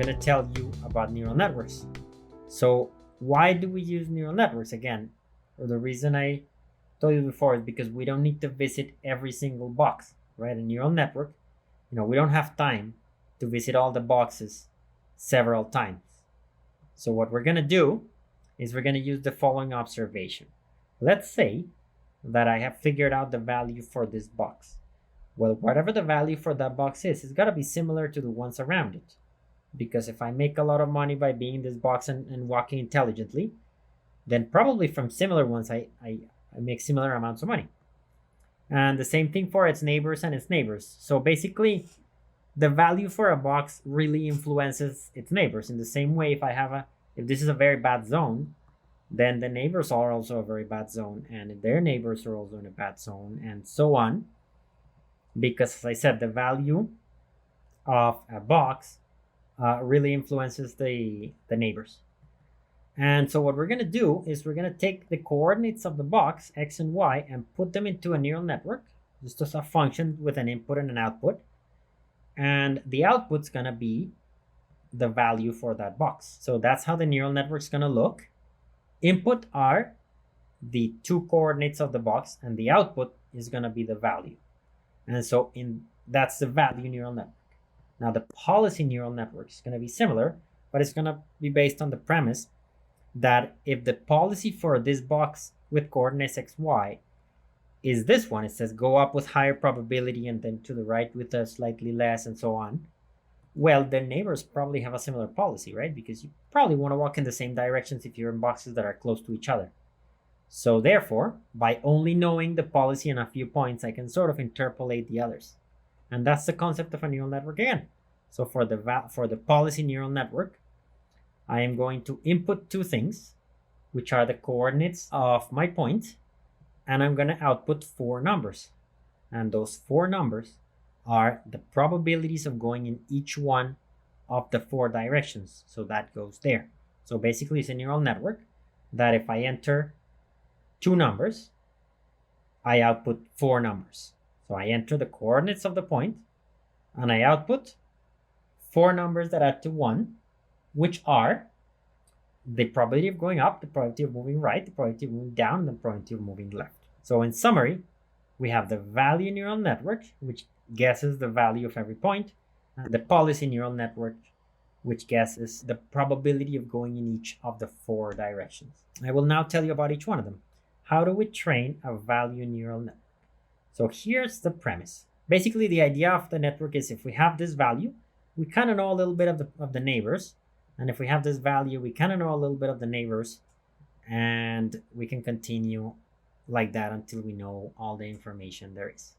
going to tell you about neural networks. So why do we use neural networks? Again, or the reason I told you before is because we don't need to visit every single box, right? A neural network, we don't have time to visit all the boxes several times. So what we're going to do is we're going to use the following observation. Let's say that I have figured out the value for this box. Well, whatever the value for that box is, it's got to be similar to the ones around it. Because if I make a lot of money by being in this box and walking intelligently, then probably from similar ones, I make similar amounts of money. And the same thing for its neighbors and its neighbors. So basically, the value for a box really influences its neighbors. In the same way, if this is a very bad zone, then the neighbors are also a very bad zone, and their neighbors are also in a bad zone, and so on. Because, as I said, the value of a box really influences the neighbors. And so what we're going to do is we're going to take the coordinates of the box, x and y, and put them into a neural network, just as a function with an input and an output. And the output's going to be the value for that box. So that's how the neural network's going to look. Input are the two coordinates of the box, and the output is going to be the value. And so that's the value neural network. Now the policy neural network is going to be similar, but it's going to be based on the premise that if the policy for this box with coordinates x, y is this one, it says go up with higher probability and then to the right with a slightly less and so on, well, the neighbors probably have a similar policy, right? Because you probably want to walk in the same directions if you're in boxes that are close to each other. So therefore, by only knowing the policy in a few points, I can sort of interpolate the others. And that's the concept of a neural network again. So for the policy neural network, I am going to input two things, which are the coordinates of my point, and I'm going to output four numbers. And those four numbers are the probabilities of going in each one of the four directions. So that goes there. So basically, it's a neural network that if I enter two numbers, I output four numbers. So I enter the coordinates of the point, and I output four numbers that add to one, which are the probability of going up, the probability of moving right, the probability of moving down, and the probability of moving left. So in summary, we have the value neural network, which guesses the value of every point, and the policy neural network, which guesses the probability of going in each of the four directions. I will now tell you about each one of them. How do we train a value neural network? So here's the premise. Basically, the idea of the network is if we have this value, we kind of know a little bit of the neighbors. And if we have this value, we kind of know a little bit of the neighbors. And we can continue like that until we know all the information there is.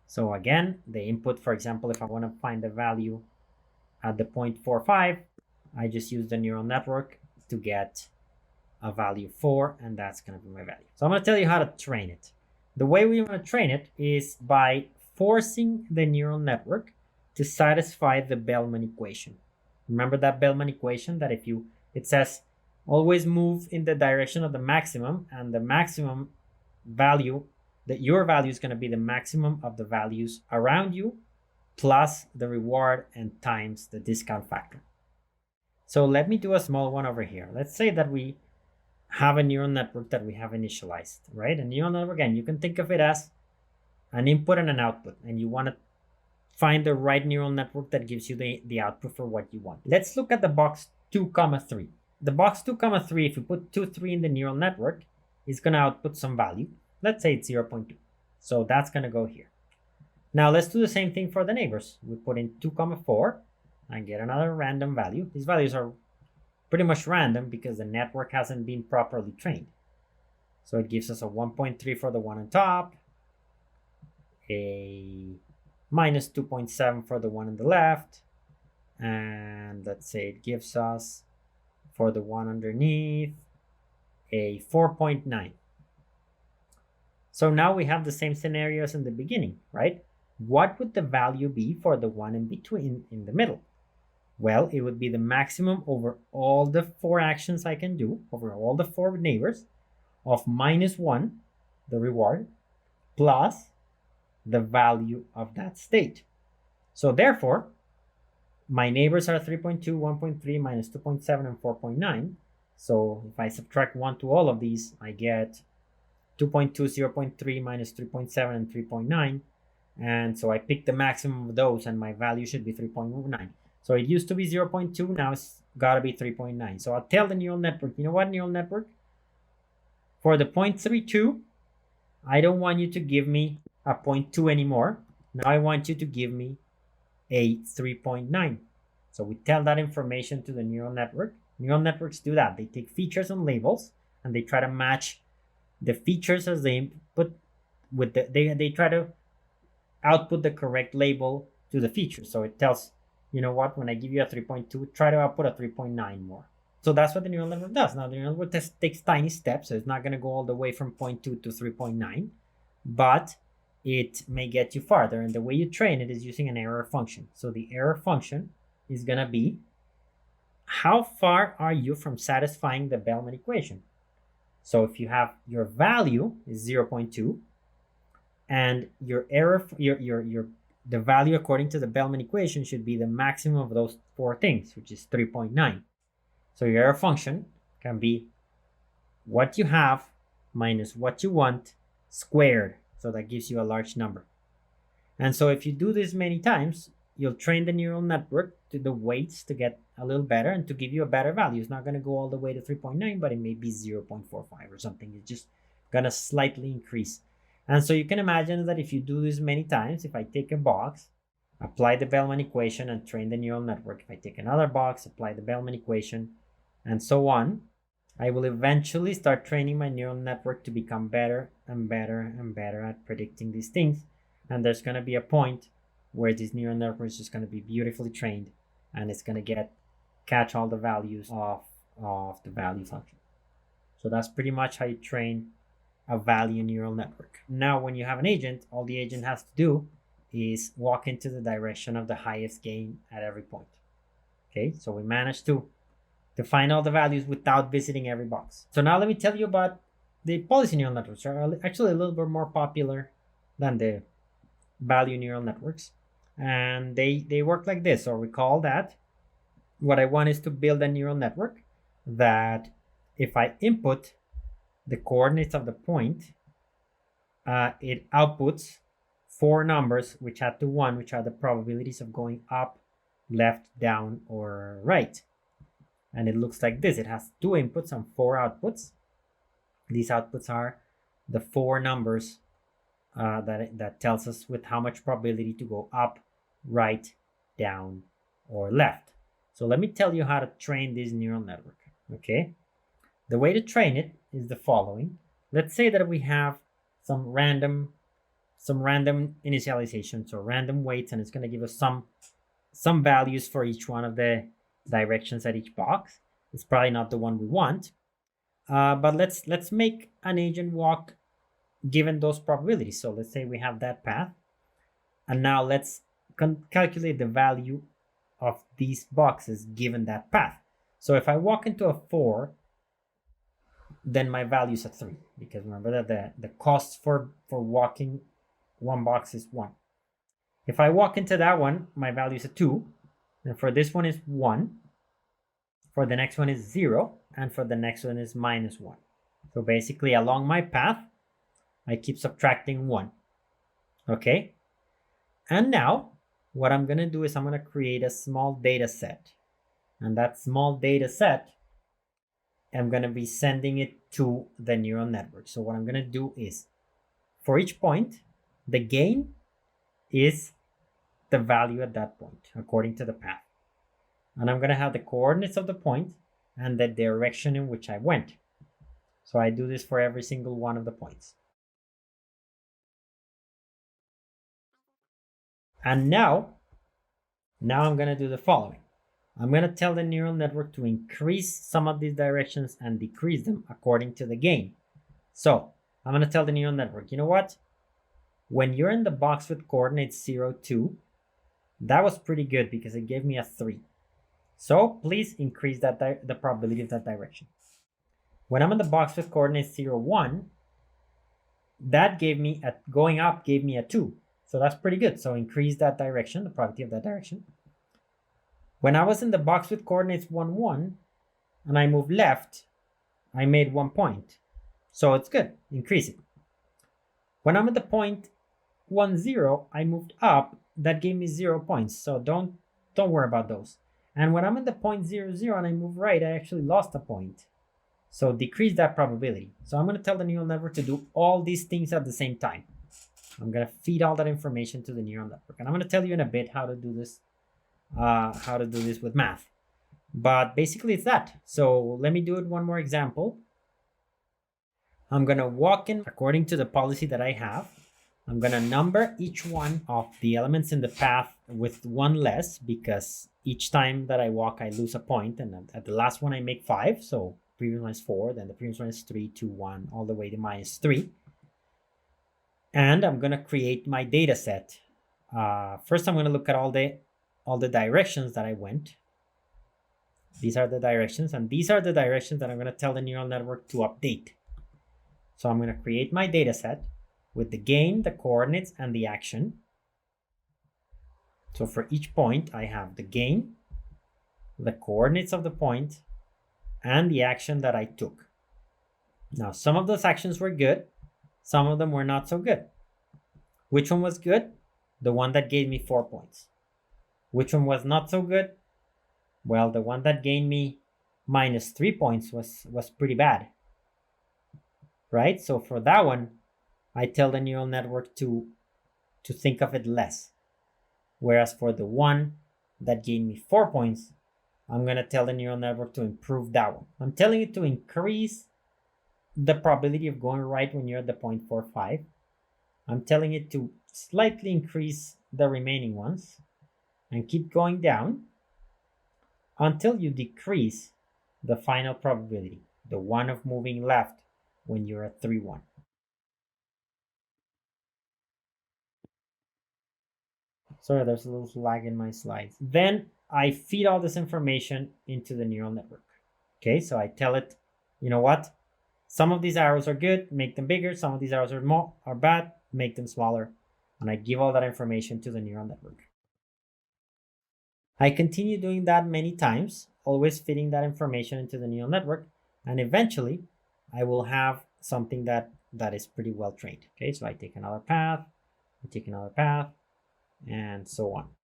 So again, the input, for example, if I want to find the value at the 0.45, I just use the neural network to get a value 4, and that's going to be my value. So I'm going to tell you how to train it. The way we want to train it is by forcing the neural network to satisfy the Bellman equation. Remember that Bellman equation that it says always move in the direction of the maximum, and the maximum value, that your value is going to be the maximum of the values around you plus the reward and times the discount factor. So let me do a small one over here. Let's say that we have a neural network that we have initialized, right? A neural network, again, you can think of it as an input and an output, and you want to find the right neural network that gives you the output for what you want. Let's look at the box 2, 3. The box 2, 3, if you put 2, 3 in the neural network, is going to output some value. Let's say it's 0.2. So that's going to go here. Now let's do the same thing for the neighbors. We put in 2, 4 and get another random value. These values are pretty much random because the network hasn't been properly trained. So it gives us a 1.3 for the one on top, a minus 2.7 for the one on the left, and let's say it gives us for the one underneath a 4.9. So now we have the same scenarios in the beginning, right? What would the value be for the one in between, in the middle? Well, it would be the maximum over all the 4 actions I can do, over all the 4 neighbors, of -1, the reward, plus the value of that state. So therefore, My neighbors are 3.2, 1.3, minus 2.7, and 4.9. So if I subtract 1 to all of these, I get 2.2, 0.3, minus 3.7, and 3.9. And so I pick the maximum of those, and my value should be 3.9. So it used to be 0.2, now it's got to be 3.9. So I'll tell the neural network, you know what, neural network? For the 0.32, I don't want you to give me a 0.2 anymore. Now I want you to give me a 3.9. So we tell that information to the neural network. Neural networks do that. They take features and labels, and they try to match the features as they input with they try to output the correct label to the feature. So it tells, you know what, when I give you a 3.2, try to output a 3.9 more. So that's what the neural network does. Now the neural network takes tiny steps, so it's not going to go all the way from 0.2 to 3.9, but it may get you farther. And the way you train it is using an error function. So the error function is going to be, how far are you from satisfying the Bellman equation? So if you have your value is 0.2, and your error, the value according to the Bellman equation should be the maximum of those four things, which is 3.9. So your error function can be what you have minus what you want squared. So that gives you a large number. And so if you do this many times, you'll train the neural network to the weights to get a little better and to give you a better value. It's not going to go all the way to 3.9, but it may be 0.45 or something. It's just going to slightly increase. And so you can imagine that if you do this many times, if I take a box, apply the Bellman equation and train the neural network, if I take another box, apply the Bellman equation, and so on, I will eventually start training my neural network to become better and better and better at predicting these things. And there's going to be a point where this neural network is just going to be beautifully trained, and it's going to catch all the values of the value function. So that's pretty much how you train a value neural network. Now, when you have an agent, all the agent has to do is walk into the direction of the highest gain at every point. Okay, so we managed to find all the values without visiting every box. So now let me tell you about the policy neural networks. Are actually a little bit more popular than the value neural networks. And they work like this. So recall that what I want is to build a neural network that if I input the coordinates of the point, it outputs four numbers which add to 1, which are the probabilities of going up, left, down, or right. And it looks like this. It has 2 inputs and 4 outputs. These outputs are the 4 numbers that tells us with how much probability to go up, right, down, or left. So let me tell you how to train this neural network. Okay, the way to train it is the following. Let's say that we have some random initializations or random weights, and it's going to give us some values for each one of the directions at each box. It's probably not the one we want, but let's make an agent walk given those probabilities. So let's say we have that path, and now let's calculate the value of these boxes given that path. So if I walk into a 4, then my value is a 3, because remember that the cost for walking one box is 1. If I walk into that one, my value is a 2, and for this one is 1, for the next one is 0, and for the next one is minus 1. So basically along my path, I keep subtracting 1. Okay, and now what I'm going to do is I'm going to create a small data set, and that small data set, I'm going to be sending it to the neural network. So what I'm going to do is, for each point, the gain is the value at that point according to the path, and I'm going to have the coordinates of the point and the direction in which I went. So I do this for every single one of the points. And now I'm going to do the following. I'm going to tell the neural network to increase some of these directions and decrease them according to the gain. So I'm going to tell the neural network, you know what? When you're in the box with coordinates 0, 2, that was pretty good because it gave me a 3. So please increase that the probability of that direction. When I'm in the box with coordinates 0, 1, that gave me going up gave me a 2. So that's pretty good. So increase that direction, the probability of that direction. When I was in the box with coordinates 1, 1, and I moved left, I made 1 point. So it's good, increase it. When I'm at the point 1, 0, I moved up, that gave me 0 points. So don't worry about those. And when I'm at the point 0, 0 and I move right, I actually lost a point. So decrease that probability. So I'm going to tell the neural network to do all these things at the same time. I'm going to feed all that information to the neural network. And I'm going to tell you in a bit how to do this with math. But basically it's that. So let me do it one more example. I'm going to walk in according to the policy that I have. I'm going to number each one of the elements in the path with 1 less, because each time that I walk, I lose a point. And at the last one, I make 5. So previous one is 4, then the previous one is 3, 2, 1, all the way to -3. And I'm going to create my data set. First, I'm going to look at all the directions that I went. These are the directions, and these are the directions that I'm going to tell the neural network to update. So I'm going to create my data set with the gain, the coordinates, and the action. So for each point, I have the gain, the coordinates of the point, and the action that I took. Now, some of those actions were good. Some of them were not so good. Which one was good? The one that gave me 4 points. Which one was not so good? Well, the one that gained me -3 points was pretty bad. Right? So for that one, I tell the neural network to think of it less. Whereas for the one that gave me 4 points, I'm going to tell the neural network to improve that one. I'm telling it to increase the probability of going right when you're at the 0.45. I'm telling it to slightly increase the remaining ones and keep going down until you decrease the final probability, the one of moving left when you're at 3, 1. Sorry, there's a little lag in my slides. Then I feed all this information into the neural network. Okay, so I tell it, you know what? Some of these arrows are good, make them bigger. Some of these arrows are bad, make them smaller. And I give all that information to the neural network. I continue doing that many times, always feeding that information into the neural network. And eventually, I will have something that is pretty well trained. Okay, so I take another path, and so on.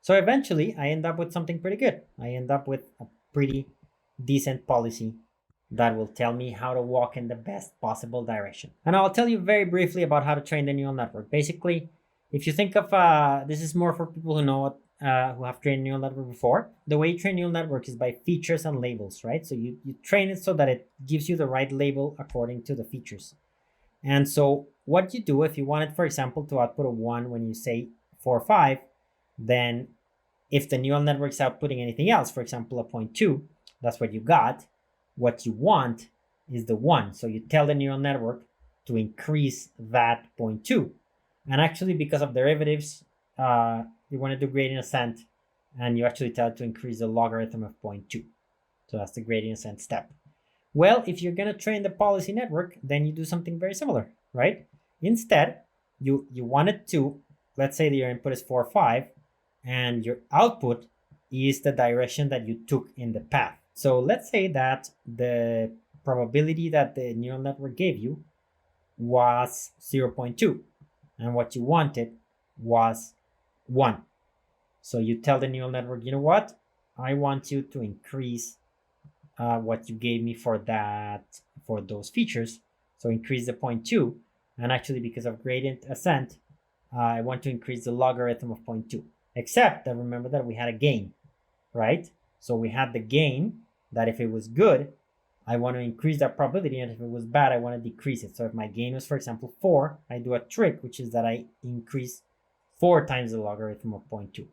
So eventually, I end up with something pretty good. I end up with a pretty decent policy that will tell me how to walk in the best possible direction. And I'll tell you very briefly about how to train the neural network. Basically, if you think of, this is more for people who know who have trained neural network before. The way you train neural network is by features and labels, right? So you train it so that it gives you the right label according to the features. And so what you do, if you wanted, for example, to output a 1 when you say 4, 5, then if the neural network's outputting anything else, for example, a 0.2, that's what you got. What you want is the 1. So you tell the neural network to increase that 0.2. And actually, because of derivatives, you want to do gradient ascent, and you actually tell it to increase the logarithm of 0.2. So that's the gradient ascent step. Well, if you're going to train the policy network, then you do something very similar, right? Instead, you want it to, let's say that your input is 4, 5, and your output is the direction that you took in the path. So let's say that the probability that the neural network gave you was 0.2, and what you wanted was 1. So you tell the neural network, you know what? I want you to increase what you gave me for those features. So increase the 0.2, and actually because of gradient ascent, I want to increase the logarithm of 0.2. Except that remember that we had a gain, right? So we had the gain that if it was good, I want to increase that probability, and if it was bad, I want to decrease it. So if my gain was, for example, 4, I do a trick, which is that I increase 4 times the logarithm of 0.2.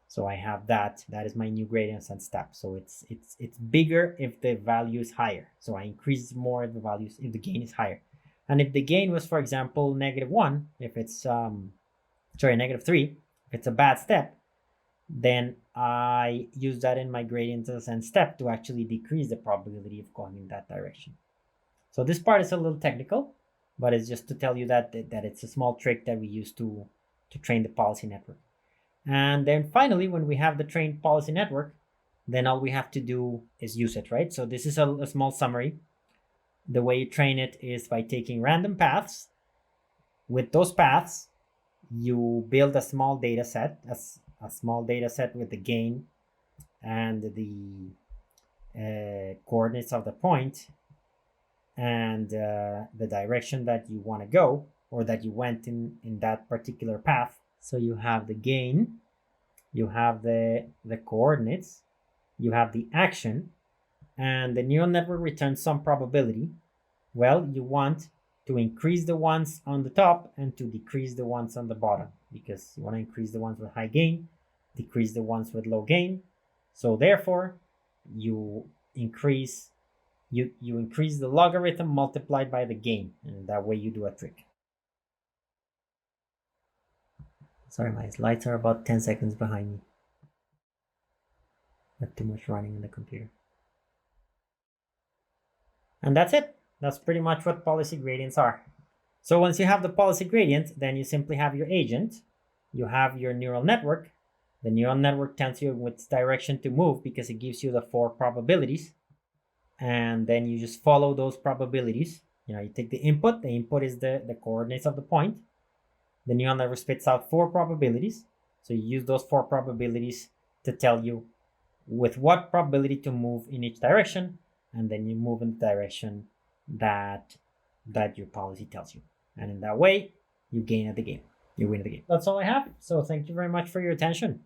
So I have that. That is my new gradient ascent step. So it's bigger if the value is higher. So I increase more if the gain is higher. And if the gain was, for example, -1, if it's -3, if it's a bad step, then I use that in my gradient ascent step to actually decrease the probability of going in that direction. So this part is a little technical, but it's just to tell you that it's a small trick that we use to train the policy network. And then finally, when we have the trained policy network, then all we have to do is use it, right? So this is a small summary. The way you train it is by taking random paths. With those paths, you build a small data set, a small data set with the gain and the coordinates of the point and the direction that you want to go, or that you went in that particular path. So you have the gain, you have the coordinates, you have the action, and the neural network returns some probability. Well, you want to increase the ones on the top and to decrease the ones on the bottom, because you want to increase the ones with high gain, decrease the ones with low gain. So therefore, you increase the logarithm multiplied by the gain, and that way you do a trick. Sorry, my slides are about 10 seconds behind me. Not too much running in the computer. And that's it. That's pretty much what policy gradients are. So once you have the policy gradient, then you simply have your agent, you have your neural network. The neural network tells you which direction to move because it gives you the 4 probabilities. And then you just follow those probabilities. You take the input is the coordinates of the point. The neural network spits out 4 probabilities. So you use those 4 probabilities to tell you with what probability to move in each direction, and then you move in the direction that your policy tells you. And in that way, you gain at the game. You win at the game. That's all I have. So thank you very much for your attention.